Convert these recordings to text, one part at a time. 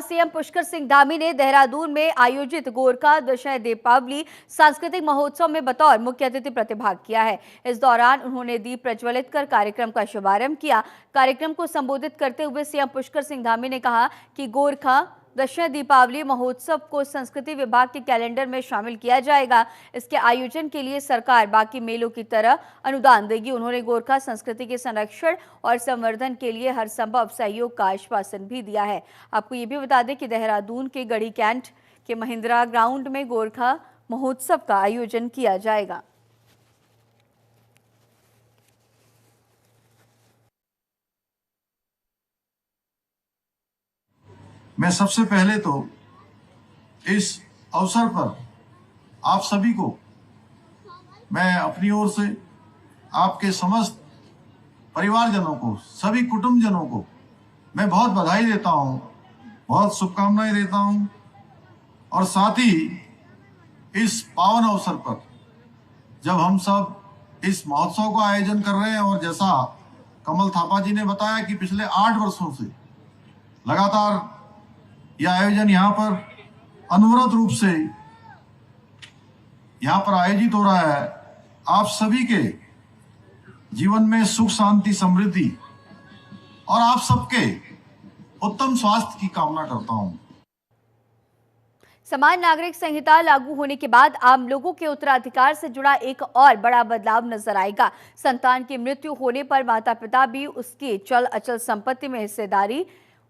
CM Pushkar Singh Dhami ने देहरादून में आयोजित गोरखा दशहरा दीपावली सांस्कृतिक महोत्सव में बतौर मुख्य अतिथि प्रतिभाग किया है। इस दौरान उन्होंने दीप प्रज्वलित कर कार्यक्रम का शुभारंभ किया। कार्यक्रम को संबोधित करते हुए सीएम पुष्कर सिंह धामी ने कहा कि गोरखा दशहरा दीपावली महोत्सव को संस्कृति विभाग के कैलेंडर में शामिल किया जाएगा। इसके आयोजन के लिए सरकार बाकी मेलों की तरह अनुदान देगी। उन्होंने गोरखा संस्कृति के संरक्षण और संवर्धन के लिए हर संभव सहयोग का आश्वासन भी दिया है। आपको ये भी बता दें कि देहरादून के गढ़ी कैंट के महिंद्रा ग्राउंड में गोरखा महोत्सव का आयोजन किया जाएगा। मैं सबसे पहले तो इस अवसर पर आप सभी को मैं अपनी ओर से आपके समस्त परिवारजनों को, सभी कुटुंबजनों को मैं बहुत बधाई देता हूं, बहुत शुभकामनाएं देता हूं। और साथ ही इस पावन अवसर पर जब हम सब इस महोत्सव का आयोजन कर रहे हैं और जैसा कमल थापा जी ने बताया कि पिछले 8 वर्षों से लगातार यह आयोजन यहाँ पर अनवरत रूप से यहाँ पर आयोजित हो रहा है। आप सभी के जीवन में सुख, शांति, समृद्धि और आप सबके उत्तम स्वास्थ्य की कामना करता हूँ। समान नागरिक संहिता लागू होने के बाद आम लोगों के उत्तराधिकार से जुड़ा एक और बड़ा बदलाव नजर आएगा। संतान की मृत्यु होने पर माता पिता भी उसकी चल अचल संपत्ति में हिस्सेदारी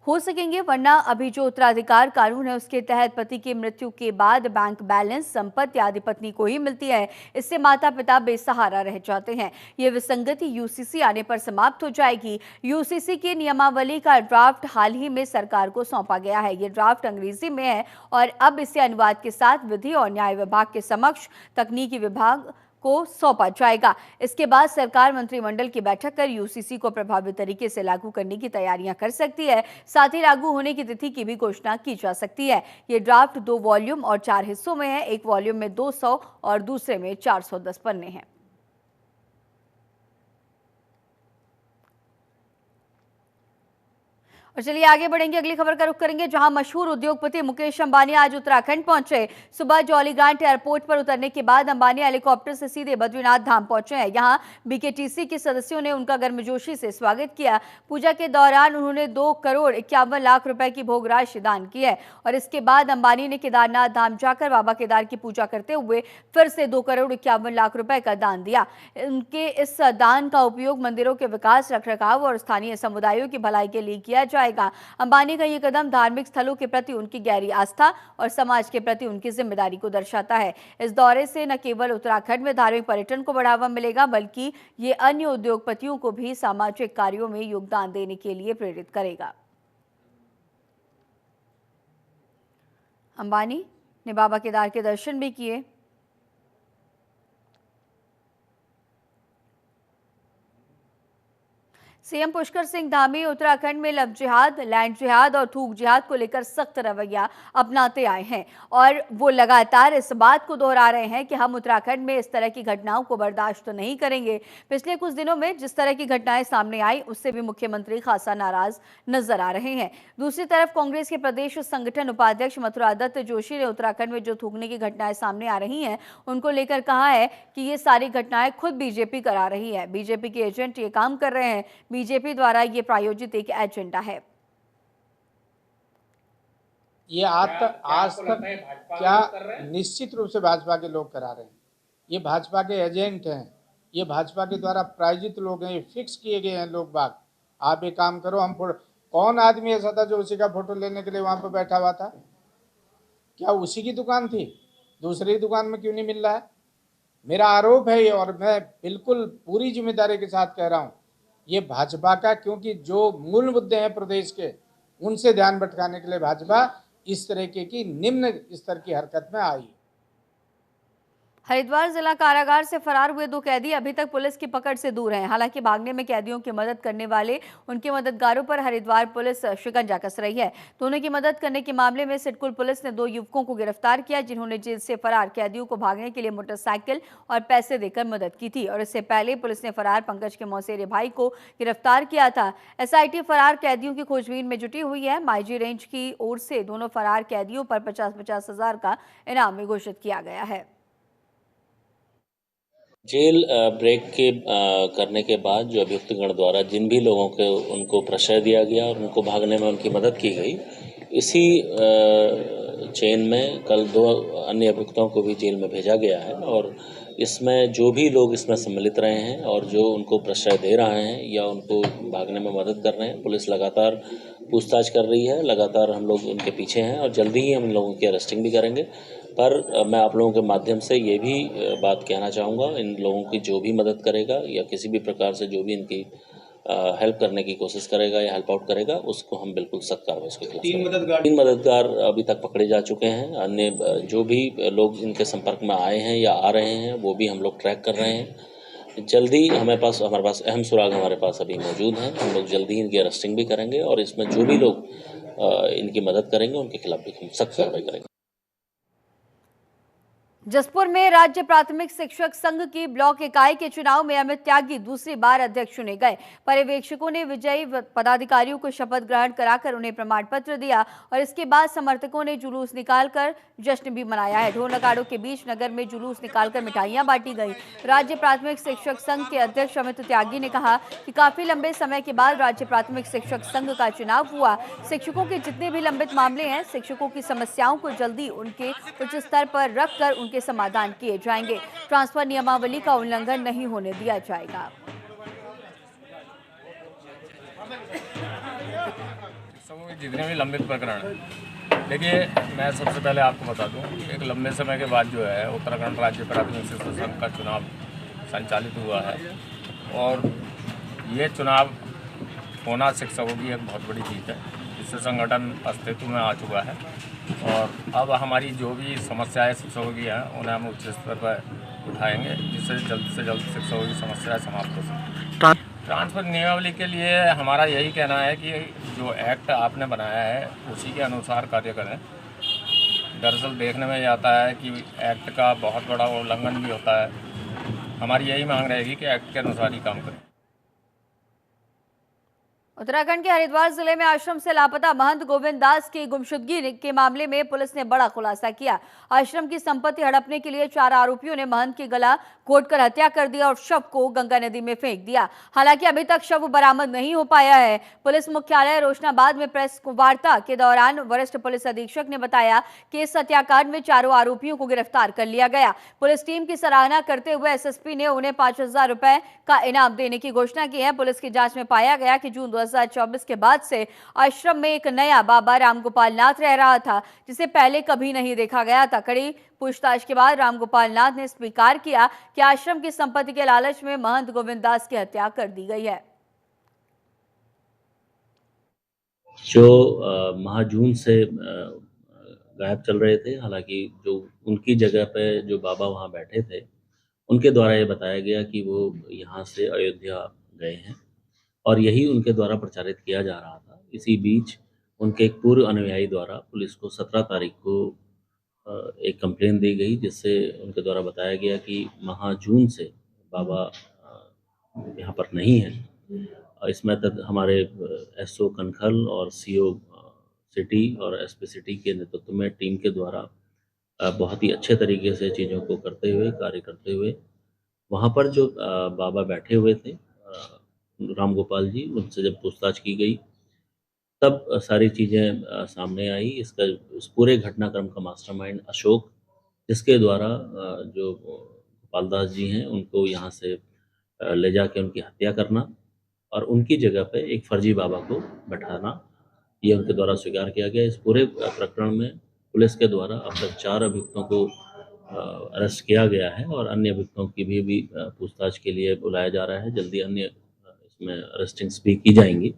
हो सकेंगे, वरना अभी जो उत्तराधिकार कानून है उसके तहत पति की मृत्यु के बाद बैंक बैलेंस संपत्ति आदि पत्नी को ही मिलती है। इससे माता पिता बेसहारा रह जाते हैं। ये विसंगति यूसीसी आने पर समाप्त हो जाएगी। यूसीसी की नियमावली का ड्राफ्ट हाल ही में सरकार को सौंपा गया है। ये ड्राफ्ट अंग्रेजी में है और अब इसे अनुवाद के साथ विधि और न्याय विभाग के समक्ष तकनीकी विभाग को सौंपा जाएगा। इसके बाद सरकार मंत्रिमंडल की बैठक कर यूसीसी को प्रभावी तरीके से लागू करने की तैयारियां कर सकती है। साथ ही लागू होने की तिथि की भी घोषणा की जा सकती है। ये ड्राफ्ट 2 वॉल्यूम और 4 हिस्सों में है। एक वॉल्यूम में 200 और दूसरे में 410 पन्ने हैं। और चलिए आगे बढ़ेंगे, अगली खबर का रुख करेंगे, जहां मशहूर उद्योगपति मुकेश अंबानी आज उत्तराखंड पहुंचे। सुबह जौलीग्रांट एयरपोर्ट पर उतरने के बाद अंबानी हेलीकॉप्टर से सीधे बद्रीनाथ धाम पहुंचे हैं। यहां बीकेटीसी के सदस्यों ने उनका गर्मजोशी से स्वागत किया। पूजा के दौरान उन्होंने 2 करोड़ 51 लाख रुपए की भोग राशि दान की है और इसके बाद अंबानी ने केदारनाथ धाम जाकर बाबा केदार की पूजा करते हुए फिर से 2 करोड़ 51 लाख रुपए का दान दिया। उनके इस दान का उपयोग मंदिरों के विकास, रखरखाव और स्थानीय समुदायों की भलाई के लिए किया जाएगा। अंबानी का ये कदम धार्मिक स्थलों के प्रति उनकी गहरी आस्था और समाज के प्रति उनकी जिम्मेदारी को दर्शाता है। इस दौरे से न केवल उत्तराखंड में धार्मिक पर्यटन को बढ़ावा मिलेगा, बल्कि ये अन्य उद्योगपतियों को भी सामाजिक कार्यों में योगदान देने के लिए प्रेरित करेगा। अंबानी ने बाबा केदार के दर्शन भी किए। सीएम पुष्कर सिंह धामी उत्तराखंड में लव जिहाद, लैंड जिहाद और थूक जिहाद को लेकर सख्त रवैया अपनाते आए हैं और वो लगातार इस बात को दोहरा रहे हैं कि हम उत्तराखंड में इस तरह की घटनाओं को बर्दाश्त नहीं करेंगे। पिछले कुछ दिनों में जिस तरह की घटनाएं सामने आई उससे भी मुख्यमंत्री खासा नाराज नजर आ रहे हैं। दूसरी तरफ कांग्रेस के प्रदेश संगठन उपाध्यक्ष मथुरा दत्त जोशी ने उत्तराखंड में जो थूकने की घटनाएं सामने आ रही हैं उनको लेकर कहा है कि ये सारी घटनाएं खुद बीजेपी करा रही है। बीजेपी के एजेंट ये काम कर रहे हैं। बीजेपी द्वारा ये प्रायोजित एक एजेंडा है। ये आज तक क्या निश्चित रूप से भाजपा के लोग करा रहे हैं। ये भाजपा के एजेंट हैं, ये भाजपा के द्वारा प्रायोजित लोग हैं, ये फिक्स किए गए हैं लोग बाग। आप एक काम करो, हम कौन आदमी ऐसा था जो उसी का फोटो लेने के लिए वहां पर बैठा हुआ था? क्या उसी की दुकान थी? दूसरी दुकान में क्यों नहीं मिल रहा है? मेरा आरोप है ये और मैं बिल्कुल पूरी जिम्मेदारी के साथ कह रहा हूँ, ये भाजपा का, क्योंकि जो मूल मुद्दे हैं प्रदेश के उनसे ध्यान भटकाने के लिए भाजपा इस तरीके की निम्न स्तर की हरकत में आई। हरिद्वार जिला कारागार से फरार हुए दो कैदी अभी तक पुलिस की पकड़ से दूर हैं। हालांकि भागने में कैदियों की मदद करने वाले उनके मददगारों पर हरिद्वार पुलिस शिकंजा कस रही है। दोनों की मदद करने के मामले में सिडकुल पुलिस ने दो युवकों को गिरफ्तार किया, जिन्होंने जेल से फरार कैदियों को भागने के लिए मोटरसाइकिल और पैसे देकर मदद की थी। और इससे पहले पुलिस ने फरार पंकज के मौसेरे भाई को गिरफ्तार किया था। SIT फरार कैदियों की खोजबीन में जुटी हुई है। माईजी रेंज की ओर से दोनों फरार कैदियों पर 50-50 हजार का इनाम भी घोषित किया गया है। जेल ब्रेक के करने के बाद जो अभियुक्तगण द्वारा जिन भी लोगों को उनको प्रश्रय दिया गया और उनको भागने में उनकी मदद की गई, इसी चेन में कल दो अन्य अभियुक्तों को भी जेल में भेजा गया है। और इसमें जो भी लोग इसमें सम्मिलित रहे हैं और जो उनको प्रश्रय दे रहे हैं या उनको भागने में मदद कर रहे हैं, पुलिस लगातार पूछताछ कर रही है। लगातार हम लोग उनके पीछे हैं और जल्दी ही हम इन लोगों की अरेस्टिंग भी करेंगे। पर मैं आप लोगों के माध्यम से ये भी बात कहना चाहूँगा, इन लोगों की जो भी मदद करेगा या किसी भी प्रकार से जो भी इनकी हेल्प करने की कोशिश करेगा या हेल्प आउट करेगा, उसको हम बिल्कुल सख्त कार्रवाई उसके खिलाफ। तीन मददगार अभी तक पकड़े जा चुके हैं। अन्य जो भी लोग इनके संपर्क में आए हैं या आ रहे हैं, वो भी हम लोग ट्रैक कर रहे हैं। जल्दी हमारे पास अहम सुराग हमारे पास अभी मौजूद हैं। हम लोग जल्दी इनकी अरेस्टिंग भी करेंगे और इसमें जो भी लोग इनकी मदद करेंगे उनके खिलाफ भी हम सख्त कार्रवाई करेंगे। जसपुर में राज्य प्राथमिक शिक्षक संघ की ब्लॉक इकाई के चुनाव में अमित त्यागी दूसरी बार अध्यक्ष चुने गए। पर्यवेक्षकों ने विजयी पदाधिकारियों को शपथ ग्रहण कराकर उन्हें प्रमाण पत्र दिया और इसके बाद समर्थकों ने जुलूस निकालकर जश्न भी मनाया है। ढोल नगाड़ों के बीच नगर में जुलूस निकालकर मिठाइयां बांटी गई। राज्य प्राथमिक शिक्षक संघ के अध्यक्ष अमित त्यागी ने कहा कि काफी लंबे समय के बाद राज्य प्राथमिक शिक्षक संघ का चुनाव हुआ। शिक्षकों के जितने भी लंबित मामले हैं, शिक्षकों की समस्याओं को जल्दी उनके उच्च स्तर पर रखकर के समाधान किए जाएंगे। ट्रांसफर नियमावली का उल्लंघन नहीं होने दिया जाएगा। जितने भी लंबित प्रकरण हैं, देखिए मैं सबसे पहले आपको बता दूं, एक लंबे समय के बाद जो है उत्तराखंड राज्य प्राथमिक शिक्षक संघ का चुनाव संचालित हुआ है और ये चुनाव होना शिक्षकों की एक बहुत बड़ी जीत है, जिससे संगठन अस्तित्व में आ चुका है। और अब हमारी जो भी समस्याएं शिक्षकों की हैं, उन्हें हम उच्च स्तर पर उठाएंगे, जिससे जल्द से जल्द शिक्षकों की समस्याएं समाप्त हो सकें। ट्रांसफर नियमावली के लिए हमारा यही कहना है कि जो एक्ट आपने बनाया है उसी के अनुसार कार्य करें। दरअसल देखने में ये आता है कि एक्ट का बहुत बड़ा उल्लंघन भी होता है। हमारी यही मांग रहेगी कि एक्ट के अनुसार ही काम करें। उत्तराखंड के हरिद्वार जिले में आश्रम से लापता महंत गोविंद दास की गुमशुदगी के मामले में पुलिस ने बड़ा खुलासा किया। आश्रम की संपत्ति हड़पने के लिए 4 आरोपियों ने महंत की गला घोटकर हत्या कर दिया और शव को गंगा नदी में फेंक दिया। हालांकि अभी तक शव बरामद नहीं हो पाया है। पुलिस मुख्यालय रोशनाबाद में प्रेस वार्ता के दौरान वरिष्ठ पुलिस अधीक्षक ने बताया कि इस हत्याकांड में 4 आरोपियों को गिरफ्तार कर लिया गया। पुलिस टीम की सराहना करते हुए SSP ने उन्हें 5,000 रुपए का इनाम देने की घोषणा की है। पुलिस की जांच में पाया गया कि जून 2024 के बाद से आश्रम में एक नया बाबा रामगोपाल नाथ रह रहा था, जिसे पहले कभी नहीं देखा गया था। कड़ी पूछताछ के बाद रामगोपाल नाथ ने स्वीकार किया कि आश्रम की संपत्ति के लालच में महंत गोविंद दास की हत्या कर दी गई है। जो महाजून से गायब चल रहे थे, हालांकि जो उनकी जगह पे जो बाबा वहाँ बैठे थे, उनके द्वारा ये बताया गया कि वो यहाँ से अयोध्या गए हैं और यही उनके द्वारा प्रचारित किया जा रहा था। इसी बीच उनके एक पूर्व अनुयायी द्वारा पुलिस को 17 तारीख को एक कंप्लेन दी गई, जिससे उनके द्वारा बताया गया कि महाजून से बाबा यहाँ पर नहीं है। इसमें हमारे SO कनखल और CO सिटी और SP सिटी के नेतृत्व में टीम के द्वारा बहुत ही अच्छे तरीके से चीज़ों को करते हुए, कार्य करते हुए, वहाँ पर जो बाबा बैठे हुए थे रामगोपाल जी, उनसे जब पूछताछ की गई तब सारी चीज़ें सामने आई। इसका उस पूरे घटनाक्रम का मास्टरमाइंड अशोक, जिसके द्वारा जो गोपाल दास जी हैं उनको यहाँ से ले जाके उनकी हत्या करना और उनकी जगह पे एक फर्जी बाबा को बैठाना, ये उनके द्वारा स्वीकार किया गया। इस पूरे प्रकरण में पुलिस के द्वारा अब तक 4 अभियुक्तों को अरेस्ट किया गया है और अन्य अभियुक्तों की भी पूछताछ के लिए बुलाया जा रहा है। जल्दी अन्य इसमें अरेस्टिंग्स भी की जाएंगी।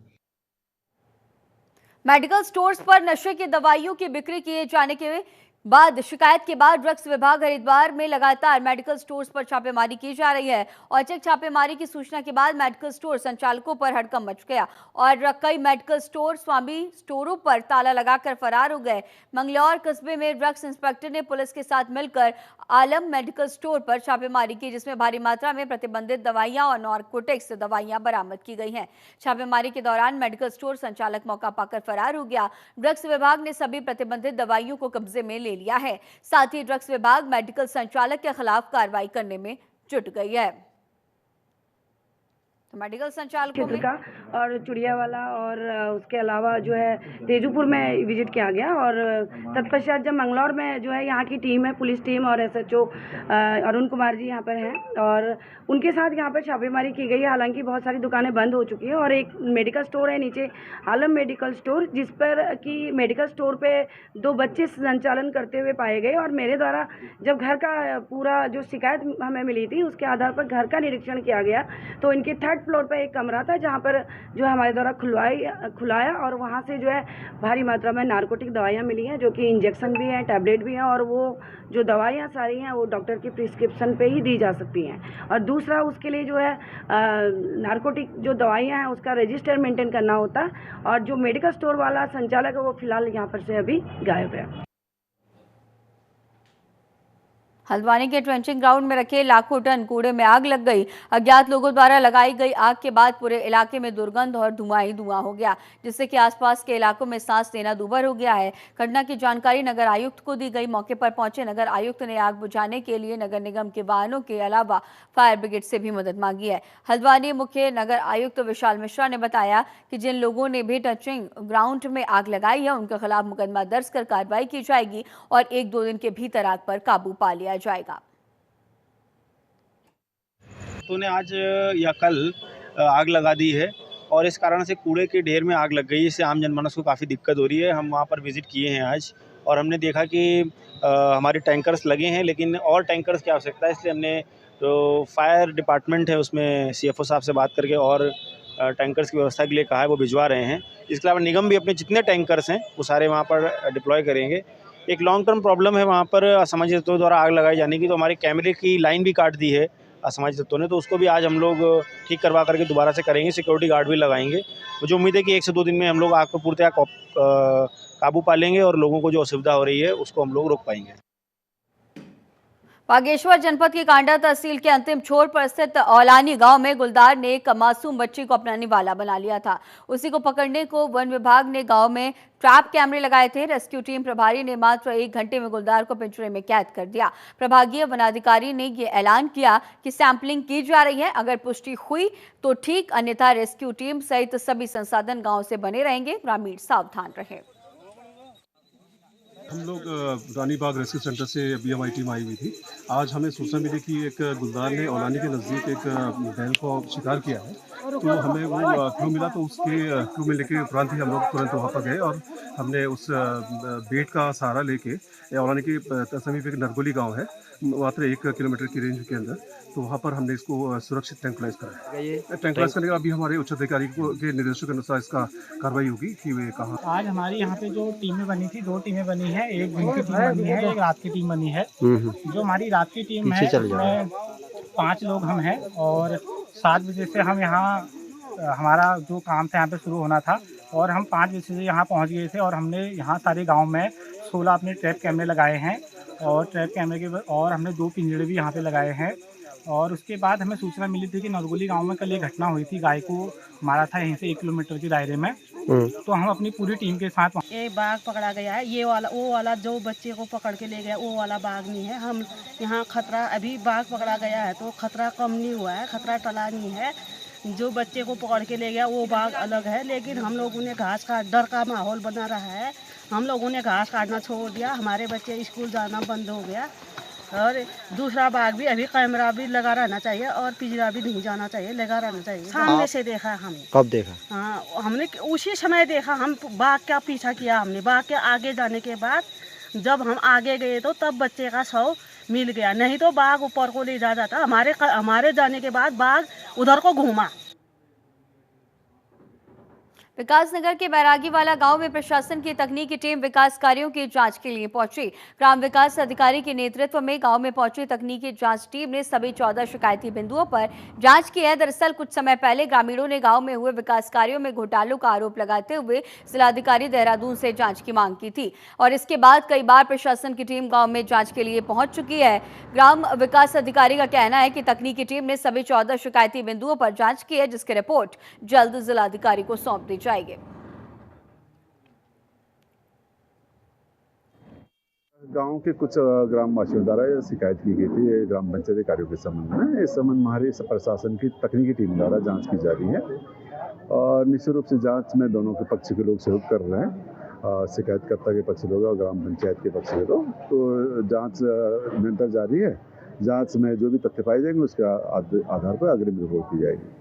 मेडिकल स्टोर्स पर नशे की दवाइयों की बिक्री किए जाने के बाद शिकायत के बाद ड्रग्स विभाग हरिद्वार में लगातार मेडिकल स्टोर्स पर छापेमारी की जा रही है। औचक छापेमारी की सूचना के बाद मेडिकल स्टोर संचालकों पर हड़कंप मच गया और कई मेडिकल स्टोर स्वामी स्टोरों पर ताला लगाकर फरार हो गए। मंगलौर कस्बे में ड्रग्स इंस्पेक्टर ने पुलिस के साथ मिलकर आलम मेडिकल स्टोर पर छापेमारी की, जिसमें भारी मात्रा में प्रतिबंधित दवाइयां और नारकोटिक्स दवाइयां बरामद की गई हैं। छापेमारी के दौरान मेडिकल स्टोर संचालक मौका पाकर फरार हो गया। ड्रग्स विभाग ने सभी प्रतिबंधित दवाइयों को कब्जे में ले लिया है। साथ ही ड्रग्स विभाग मेडिकल संचालक के खिलाफ कार्रवाई करने में जुट गई है। तो मेडिकल संचालकों क्षेत्र का और चुड़ियावाला और उसके अलावा जो है तेजूपुर में विजिट किया गया और तत्पश्चात जब मंगलौर में जो है यहाँ की टीम है, पुलिस टीम और SHO अरुण कुमार जी यहाँ पर हैं और उनके साथ यहाँ पर छापेमारी की गई है। हालांकि बहुत सारी दुकानें बंद हो चुकी हैं और एक मेडिकल स्टोर है नीचे आलम मेडिकल स्टोर, जिस पर कि मेडिकल स्टोर पे 2 बच्चे संचालन करते हुए पाए गए और मेरे द्वारा जब घर का पूरा जो शिकायत हमें मिली थी उसके आधार पर घर का निरीक्षण किया गया तो इनके 3rd फ्लोर पर एक कमरा था जहाँ पर जो है हमारे द्वारा खुलाया और वहाँ से जो है भारी मात्रा में नारकोटिक दवाइयाँ मिली हैं, जो कि इंजेक्शन भी हैं, टैबलेट भी हैं और वो जो दवाइयाँ सारी हैं वो डॉक्टर की प्रिस्क्रिप्शन पे ही दी जा सकती हैं। और दूसरा उसके लिए जो है नारकोटिक जो दवाइयाँ हैं उसका रजिस्टर मेंटेन करना होता है और जो मेडिकल स्टोर वाला संचालक है वो फिलहाल यहाँ पर से अभी गायब है। हल्द्वानी के ट्रेंचिंग ग्राउंड में रखे लाखों टन कूड़े में आग लग गई। अज्ञात लोगों द्वारा लगाई गई आग के बाद पूरे इलाके में दुर्गंध और धुआं ही धुआं हो गया, जिससे कि आसपास के इलाकों में सांस लेना दूभर हो गया है। घटना की जानकारी नगर आयुक्त को दी गई। मौके पर पहुंचे नगर आयुक्त ने आग बुझाने के लिए नगर निगम के वाहनों के अलावा फायर ब्रिगेड से भी मदद मांगी है। हल्द्वानी मुख्य नगर आयुक्त विशाल मिश्रा ने बताया कि जिन लोगों ने भी ट्रेंचिंग ग्राउंड में आग लगाई है उनके खिलाफ मुकदमा दर्ज कर कार्रवाई की जाएगी और 1-2 दिन के भीतर आग पर काबू पा लिया जाएगा। तो ने आज या कल आग लगा दी है और इस कारण से कूड़े के ढेर में आग लग गई, इससे आम जनमानस को काफ़ी दिक्कत हो रही है। हम वहाँ पर विज़िट किए हैं आज और हमने देखा कि हमारे टैंकर्स लगे हैं लेकिन और टैंकर्स की आवश्यकता है, इसलिए हमने जो फायर डिपार्टमेंट है उसमें CFO साहब से बात करके और टैंकर्स की व्यवस्था के लिए कहा है, वो भिजवा रहे हैं। इसके अलावा निगम भी अपने जितने टैंकर्स हैं वो सारे वहाँ पर डिप्लॉय करेंगे। एक लॉन्ग टर्म प्रॉब्लम है वहाँ पर असामाजिक तत्वों द्वारा आग लगाई जाने की, तो हमारे कैमरे की लाइन भी काट दी है असामाजिक तत्वों ने, तो उसको भी आज हम लोग ठीक करवा करके दोबारा से करेंगे। सिक्योरिटी गार्ड भी लगाएंगे। मुझे उम्मीद है कि 1 से 2 दिन में हम लोग आग को पूर्णतः काबू पा लेंगे और लोगों को जो असुविधा हो रही है उसको हम लोग रोक पाएंगे। बागेश्वर जनपद की कांडा तहसील के अंतिम छोर पर स्थित औलानी गांव में गुलदार ने एक मासूम बच्ची को अपना निवाला बना लिया था। उसी को पकड़ने को वन विभाग ने गांव में ट्रैप कैमरे लगाए थे। रेस्क्यू टीम प्रभारी ने मात्र 1 घंटे में गुलदार को पिंजरे में कैद कर दिया। प्रभागीय वनाधिकारी ने ये ऐलान किया कि सैंपलिंग की जा रही है, अगर पुष्टि हुई तो ठीक, अन्यथा रेस्क्यू टीम सहित सभी संसाधन गाँव से बने रहेंगे। ग्रामीण सावधान रहे। हम लोग रानी बाग रेस्क्यू सेंटर से BMI टीम आई हुई थी। आज हमें सूचना मिली कि एक गुलदार ने औलानी के नज़दीक एक बैल को शिकार किया है, तो हमें वो क्लू मिला, तो उसके क्लू मिलने के उपरांत ही हम लोग तुरंत वहाँ पर गए और हमने उस बेट का सहारा लेके औलानी के समीप एक नरगोली गांव है, मात्र 1 किलोमीटर की रेंज के अंदर, तो वहाँ पर हमने इसको सुरक्षित ट्रैंकुलाइज कराया। ट्रैंकुलाइज करने के बाद अभी हमारे उच्च अधिकारी के निर्देशों के अनुसार इसका कार्रवाई होगी कि वे कहाँ। आज हमारी यहाँ पे जो टीमें बनी थी, 2 टीमें बनी है, एक दिन की टीम बनी है, एक रात की टीम बनी है। जो हमारी रात की टीम है उसमें 5 लोग हम हैं और 7 बजे से हम यहाँ हमारा जो काम था यहाँ पे शुरू होना था और हम 5 बजे से यहाँ पहुँच गए थे और हमने यहाँ सारे गाँव में 16 अपने ट्रैप कैमरे लगाए हैं और ट्रैप कैमरे के और हमने 2 पिंजरे भी यहाँ पे लगाए हैं। और उसके बाद हमें सूचना मिली थी कि नरगोली गांव में कल एक घटना हुई थी, गाय को मारा था यहीं से 1 किलोमीटर के दायरे में। तो हम अपनी पूरी टीम के साथ एक बाघ पकड़ा गया है। ये वाला वो वाला जो बच्चे को पकड़ के ले गया वो वाला बाघ नहीं है। हम यहाँ खतरा, अभी बाघ पकड़ा गया है तो खतरा कम नहीं हुआ है, खतरा टला नहीं है। जो बच्चे को पकड़ के ले गया वो बाघ अलग है, लेकिन हम लोगों ने घास का डर का माहौल बना रहा है। हम लोगों ने घास काटना छोड़ दिया, हमारे बच्चे स्कूल जाना बंद हो गया। और दूसरा बाघ भी अभी कैमरा भी लगा रहना चाहिए और पिंजरा भी नहीं जाना चाहिए, लगा रहना चाहिए। सामने से देखा हमने। कब देखा? हाँ, हमने उसी समय देखा। हम बाघ का पीछा किया हमने। बाघ के आगे जाने के बाद जब हम आगे गए तो तब बच्चे का शव मिल गया, नहीं तो बाघ ऊपर को ले जा जाता। हमारे जाने के बाद बाघ उधर को घूमा। विकासनगर के बैरागीवाला गांव में प्रशासन की तकनीकी टीम विकास कार्यों की जांच के लिए पहुंची। ग्राम विकास अधिकारी के नेतृत्व में गांव में पहुंची तकनीकी जांच टीम ने सभी 14 शिकायती बिंदुओं पर जांच की है। दरअसल कुछ समय पहले ग्रामीणों ने गांव में हुए विकास कार्यों में घोटालों का आरोप लगाते हुए जिलाधिकारी देहरादून से जांच की मांग की थी और इसके बाद कई बार प्रशासन की टीम गाँव में जाँच के लिए पहुंच चुकी है। ग्राम विकास अधिकारी का कहना है कि तकनीकी टीम ने सभी 14 शिकायती बिंदुओं पर जाँच की है, जिसकी रिपोर्ट जल्द जिलाधिकारी को सौंप दी जाएगी। गांव के कुछ ग्रामवासियों द्वारा यह शिकायत की गई थी ग्राम पंचायत कार्यों के संबंध में। इस संबंध में हमारी प्रशासन की तकनीकी टीम द्वारा जांच की जा रही है और निश्चित रूप से जांच में दोनों के पक्ष के लोग सहयोग कर रहे हैं, शिकायतकर्ता के पक्ष लोग और ग्राम पंचायत के पक्ष के लोग। तो जांच निरंतर जारी है। जांच में जो भी तथ्य पाए जाएंगे उसके आधार पर अग्रिम रिपोर्ट की जाएगी।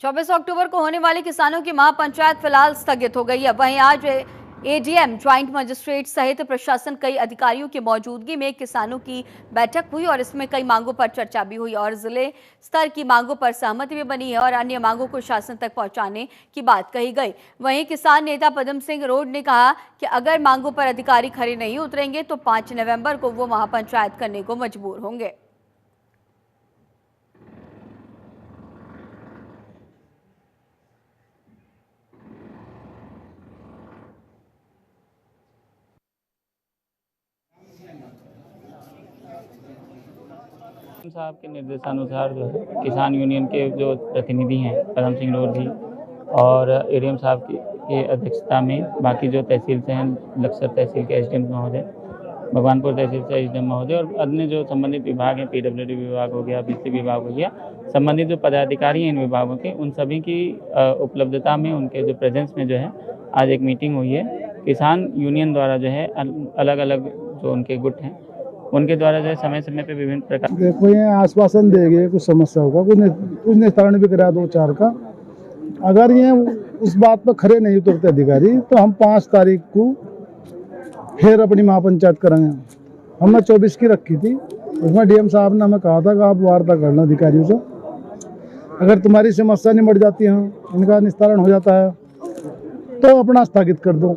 24 अक्टूबर को होने वाली किसानों की महापंचायत फिलहाल स्थगित हो गई है। वहीं आज एडीएम, ज्वाइंट मजिस्ट्रेट सहित प्रशासन कई अधिकारियों की मौजूदगी में किसानों की बैठक हुई और इसमें कई मांगों पर चर्चा भी हुई और जिले स्तर की मांगों पर सहमति भी बनी है और अन्य मांगों को शासन तक पहुंचाने की बात कही गई। वहीं किसान नेता पदम सिंह रोड ने कहा कि अगर मांगों पर अधिकारी खरे नहीं उतरेंगे तो 5 नवंबर को वो महापंचायत करने को मजबूर होंगे। साहब के निर्देशानुसार जो है किसान यूनियन के जो प्रतिनिधि हैं पदम सिंह रोड जी और एडीएम साहब की अध्यक्षता में बाकी जो तहसील से हैं, लक्सर तहसील के एसडीएम महोदय, भगवानपुर तहसील से एसडीएम महोदय और अन्य जो संबंधित विभाग हैं, पीडब्ल्यूडी विभाग हो गया, बिजली विभाग हो गया, संबंधित जो पदाधिकारी हैं इन विभागों के, उन सभी की उपलब्धता में, उनके जो प्रेजेंस में जो है आज एक मीटिंग हुई है। किसान यूनियन द्वारा जो है अलग अलग जो उनके गुट हैं उनके द्वारा जो है समय समय पे विभिन्न प्रकार देखो ये आश्वासन देंगे कुछ समस्या होगा, कुछ निस्तारण भी करा 2-4 का। अगर ये उस बात पर खरे नहीं उतरते अधिकारी तो हम 5 तारीख को फिर अपनी महापंचायत कराएंगे। हमने 24 की रखी थी, उसमें डीएम साहब ने हमें कहा था कि आप वार्ता कर लो अधिकारियों से, अगर तुम्हारी समस्या निमट जाती है, इनका निस्तारण हो जाता है तो अपना स्थगित कर दो,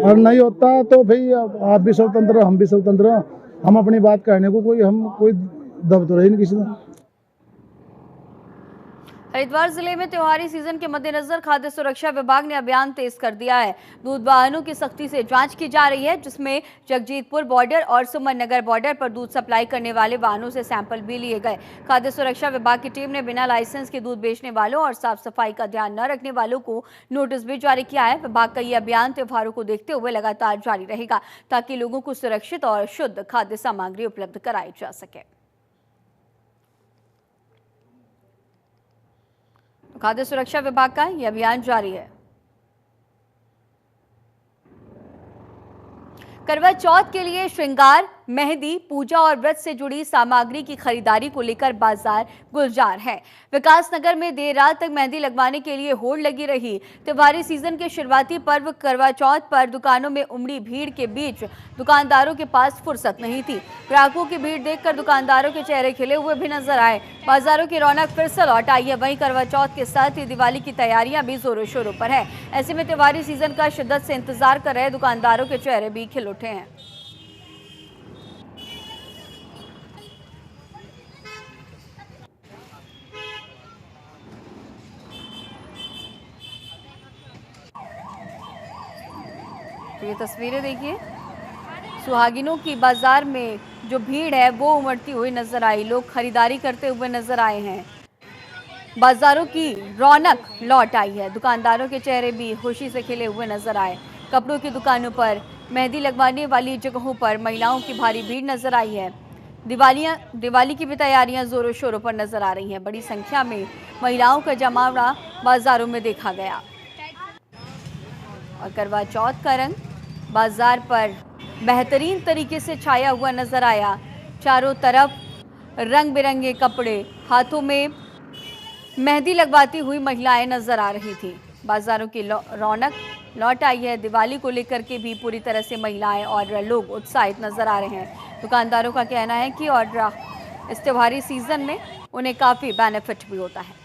और नहीं होता तो भाई आप भी स्वतंत्र, हम भी स्वतंत्र, हम अपनी बात कहने को कोई दब तो रही नहीं किसी में। हरिद्वार जिले में त्योहारी सीजन के मद्देनजर खाद्य सुरक्षा विभाग ने अभियान तेज कर दिया है। दूध वाहनों की सख्ती से जांच की जा रही है, जिसमें जगजीतपुर बॉर्डर और सुमन नगर बॉर्डर पर दूध सप्लाई करने वाले वाहनों से सैंपल भी लिए गए। खाद्य सुरक्षा विभाग की टीम ने बिना लाइसेंस के दूध बेचने वालों और साफ सफाई का ध्यान न रखने वालों को नोटिस भी जारी किया है। विभाग का ये अभियान त्योहारों को देखते हुए लगातार जारी रहेगा ताकि लोगों को सुरक्षित और शुद्ध खाद्य सामग्री उपलब्ध कराई जा सके। खाद्य सुरक्षा विभाग का यह अभियान जारी है। करवा चौथ के लिए श्रृंगार, मेहंदी, पूजा और व्रत से जुड़ी सामग्री की खरीदारी को लेकर बाजार गुलजार है। विकासनगर में देर रात तक मेहंदी लगवाने के लिए होड़ लगी रही। त्योहारी सीजन के शुरुआती पर्व करवा चौथ पर दुकानों में उमड़ी भीड़ के बीच दुकानदारों के पास फुर्सत नहीं थी। ग्राहकों की भीड़ देखकर दुकानदारों के चेहरे खिले हुए भी नजर आए। बाजारों की रौनक फिर से लौट आई है। वहीं करवा चौथ के साथ ही दिवाली की तैयारियां भी जोरों शोरों पर है। ऐसे में त्योहारी सीजन का शिद्दत से इंतजार कर रहे दुकानदारों के चेहरे भी खिल उठे हैं। तो ये तस्वीरें देखिए, सुहागिनों की बाजार में जो भीड़ है वो उमड़ती हुई नजर आई। लोग खरीदारी करते हुए नजर आए हैं। बाजारों की रौनक लौट आई है। दुकानदारों के चेहरे भी खुशी से खिले हुए नजर आए। कपड़ों की दुकानों पर, मेहंदी लगवाने वाली जगहों पर महिलाओं की भारी भीड़ नजर आई है। दिवाली की भी तैयारियां जोरों शोरों पर नजर आ रही हैं। बड़ी संख्या में महिलाओं का जमावड़ा बाजारों में देखा गया और करवा चौथ का रंग बाजार पर बेहतरीन तरीके से छाया हुआ नजर आया। चारों तरफ रंग बिरंगे कपड़े, हाथों में मेहंदी लगवाती हुई महिलाएं नजर आ रही थी। बाजारों की रौनक लौट आई है। दिवाली को लेकर के भी पूरी तरह से महिलाएं और लोग उत्साहित नजर आ रहे हैं। दुकानदारों का कहना है कि और इस त्योहारी सीजन में उन्हें काफ़ी बेनिफिट भी होता है।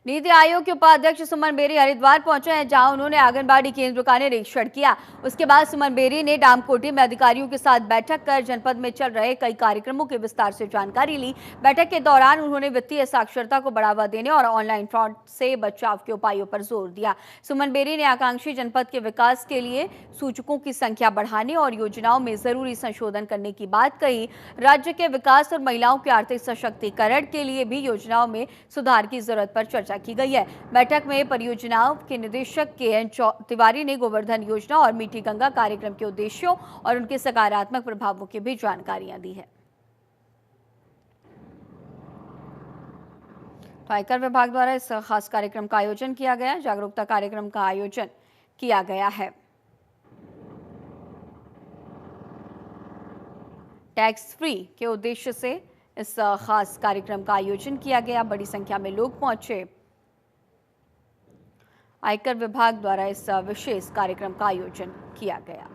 नीति आयोग के उपाध्यक्ष सुमन बेरी हरिद्वार पहुंचे हैं, जहां उन्होंने आंगनबाड़ी केंद्र का निरीक्षण किया। उसके बाद सुमन बेरी ने डामकोटी में अधिकारियों के साथ बैठक कर जनपद में चल रहे कई कार्यक्रमों की विस्तार से जानकारी ली। बैठक के दौरान उन्होंने वित्तीय साक्षरता को बढ़ावा देने और ऑनलाइन फ्रॉड से बचाव के उपायों पर जोर दिया। सुमन बेरी ने आकांक्षी जनपद के विकास के लिए सूचकों की संख्या बढ़ाने और योजनाओं में जरूरी संशोधन करने की बात कही। राज्य के विकास और महिलाओं के आर्थिक सशक्तिकरण के लिए भी योजनाओं में सुधार की जरूरत पर चर्चा की गई है। बैठक में परियोजनाओं के निदेशक के तिवारी ने गोवर्धन योजना और मीठी गंगा कार्यक्रम के उद्देश्यों और उनके सकारात्मक प्रभावों की भी जानकारियां दी है। तो आयकर विभाग द्वारा इस खास कार्यक्रम का आयोजन किया गया, जागरूकता कार्यक्रम का आयोजन किया गया है। टैक्स फ्री के उद्देश्य से इस खास कार्यक्रम का आयोजन किया गया। बड़ी संख्या में लोग पहुंचे। आयकर विभाग द्वारा इस विशेष कार्यक्रम का आयोजन किया गया।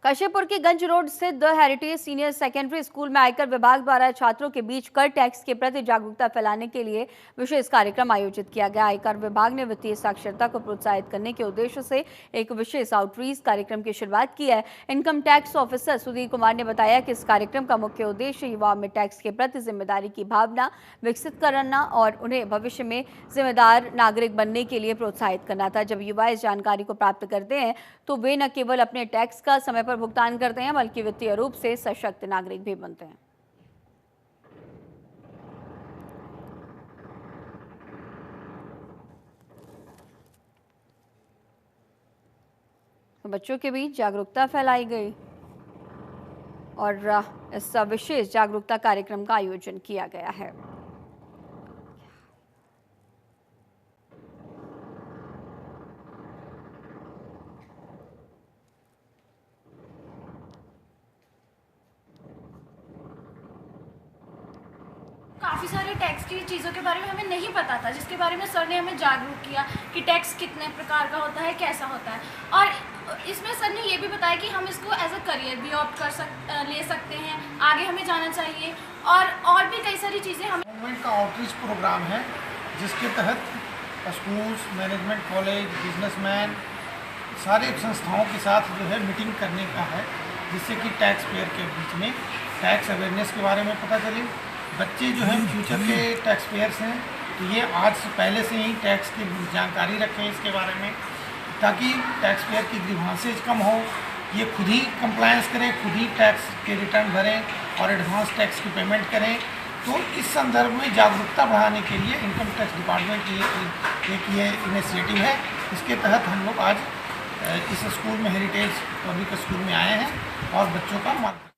काशीपुर के गंज रोड स्थित the heritage senior secondary school में आयकर विभाग द्वारा छात्रों के बीच कर टैक्स के प्रति जागरूकता फैलाने के लिए विशेष कार्यक्रम आयोजित किया गया। आयकर विभाग ने वित्तीय साक्षरता को प्रोत्साहित करने के उद्देश्य से एक विशेष आउटरीच कार्यक्रम की शुरुआत की है। Income tax officer Sudhir Kumar ने बताया कि इस कार्यक्रम का मुख्य उद्देश्य युवाओं में टैक्स के प्रति जिम्मेदारी की भावना विकसित करना और उन्हें भविष्य में जिम्मेदार नागरिक बनने के लिए प्रोत्साहित करना था। जब युवा इस जानकारी को प्राप्त करते हैं तो वे न केवल अपने टैक्स का समय पर भुगतान करते हैं बल्कि वित्तीय रूप से सशक्त नागरिक भी बनते हैं। तो बच्चों के बीच जागरूकता फैलाई गई और इस विशेष जागरूकता कार्यक्रम का आयोजन किया गया है। काफ़ी सारे टैक्स की चीज़ों के बारे में हमें नहीं पता था, जिसके बारे में सर ने हमें जागरूक किया कि टैक्स कितने प्रकार का होता है, कैसा होता है। और इसमें सर ने ये भी बताया कि हम इसको एज अ करियर भी ऑप्ट ले सकते हैं, आगे हमें जाना चाहिए और भी कई सारी चीज़ें हमें। गवर्नमेंट का आउटरीच प्रोग्राम है जिसके तहत स्कूल्स, मैनेजमेंट कॉलेज, बिजनेसमैन सारे संस्थाओं के साथ जो है मीटिंग करने का है, जिससे कि टैक्स पेयर के बीच में टैक्स अवेयरनेस के बारे में पता चले। बच्चे जो हैं फ्यूचर के टैक्स पेयर्स हैं, तो ये आज से पहले से ही टैक्स की जानकारी रखें इसके बारे में, ताकि टैक्स पेयर की ग्रीवांसेज कम हो, ये खुद ही कंप्लायंस करें, खुद ही टैक्स के रिटर्न भरें और एडवांस टैक्स की पेमेंट करें। तो इस संदर्भ में जागरूकता बढ़ाने के लिए इनकम टैक्स डिपार्टमेंट की एक ये इनिशिएटिव है। इसके तहत हम लोग आज इस स्कूल में, हेरिटेज पब्लिक स्कूल में आए हैं और बच्चों का